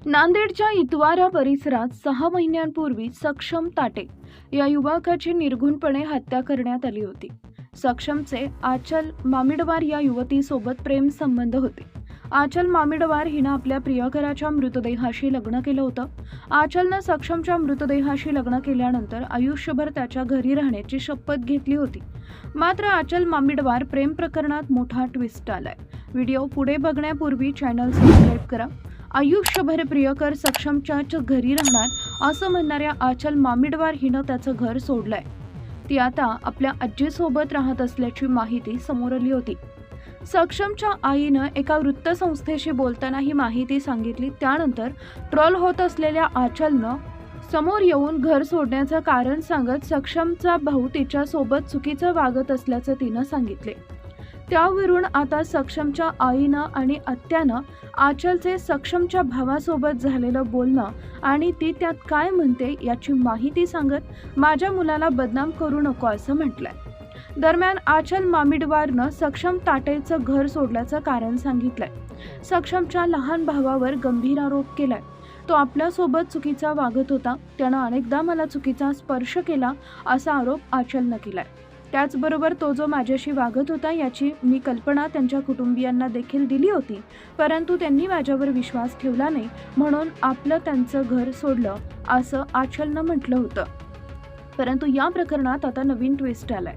नांदेडच्या इतवारा परिसरात 6 महिन्यांपूर्वी सक्षम ताटे या युवकाची निर्घृणपणे हत्या करण्यात आली होती. सक्षमचे आचल मामिडवार या युवतीसोबत प्रेम संबंध होते. आचल मामिडवार हिनं आपल्या प्रियकराच्या मृतदेहाशी लग्न केलं होतं. आचलनं सक्षमच्या मृतदेहाशी लग्न केल्यानंतर आयुष्यभर त्याच्या घरी राहण्याची शपथ घेतली होती. मात्र आचल मामिडवार प्रेम प्रकरणात मोठा ट्विस्ट आलाय. व्हिडिओ पुढे बघण्यापूर्वी चॅनल सबस्क्राईब करा. आयुष्यभर प्रियकर सक्षमच्याच घरी राहणार असं म्हणणाऱ्या आचल मामिडवार हिनं त्याचं घर सोडलंय. ती आता आपल्या आजीसोबत राहत असल्याची माहिती समोर आली होती. सक्षमच्या आईनं एका वृत्तसंस्थेशी बोलताना ही माहिती सांगितली. त्यानंतर ट्रोल होत असलेल्या आचलनं समोर येऊन घर सोडण्याचं कारण सांगत सक्षमचा भाऊ तिच्यासोबत चुकीचं वागत असल्याचं तिनं सांगितले. त्यावरून आता सक्षमच्या आईनं आणि आत्यानं आचलचे सक्षमच्या भावासोबत झालेलं बोलणं आणि ती त्यात काय म्हणते याची माहिती सांगत माझ्या मुलाला बदनाम करू नको असं म्हटलंय. दरम्यान आचल मामिडवारनं सक्षम ताटेचं घर सोडल्याचं कारण सांगितलंय. सक्षमच्या लहान भावावर गंभीर आरोप केलाय. तो आपल्यासोबत चुकीचा वागत होता. त्यानं अनेकदा मला चुकीचा स्पर्श केला असा आरोप आचलनं केलाय. त्याचबरोबर तो जो माझ्याशी वागत होता याची मी कल्पना त्यांच्या कुटुंबियांना देखील दिली होती, परंतु त्यांनी माझ्यावर विश्वास ठेवला नाही म्हणून आपलं त्यांचं घर सोडलं असं आचलनं म्हटलं होतं. परंतु या प्रकरणात आता नवीन ट्विस्ट आलाय.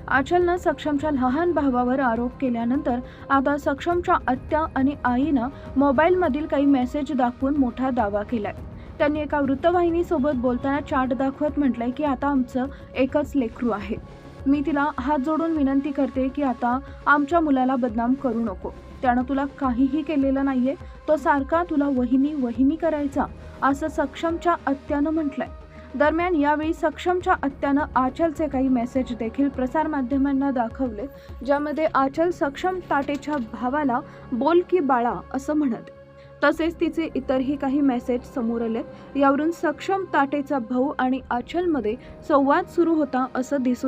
आचलनं सक्षमच्या लहान भावावर आरोप केल्यानंतर आता सक्षमच्या आत्या आणि आईनं मोबाईलमधील काही मेसेज दाखवून मोठा दावा केलाय. त्यांनी एका वृत्तवाहिनीसोबत बोलताना चाट दाखवत म्हटलंय की आता आमचं एकच लेकरू आहे. मी तिला हात जोडून विनंती करते की आता आमच्या मुलाला बदनाम करू नको. त्यानं तुला काहीही केलेलं नाहीये. तो सारखा तुला वहिनी वहिनी करायचा असं सक्षमच्या आत्यानं म्हटलंय. दरम्यान यावेळी सक्षमच्या आत्यानं आचलचे काही मेसेज देखील प्रसारमाध्यमांना दाखवले, ज्यामध्ये आचल सक्षम ताटेच्या भावाला बोल की बाळा असं म्हणत. तसेच तिचे इतरही काही मेसेज समोर आले. यावरून सक्षम ताटेचा भाऊ आणि आचलमध्ये संवाद सुरू होता असं दिसून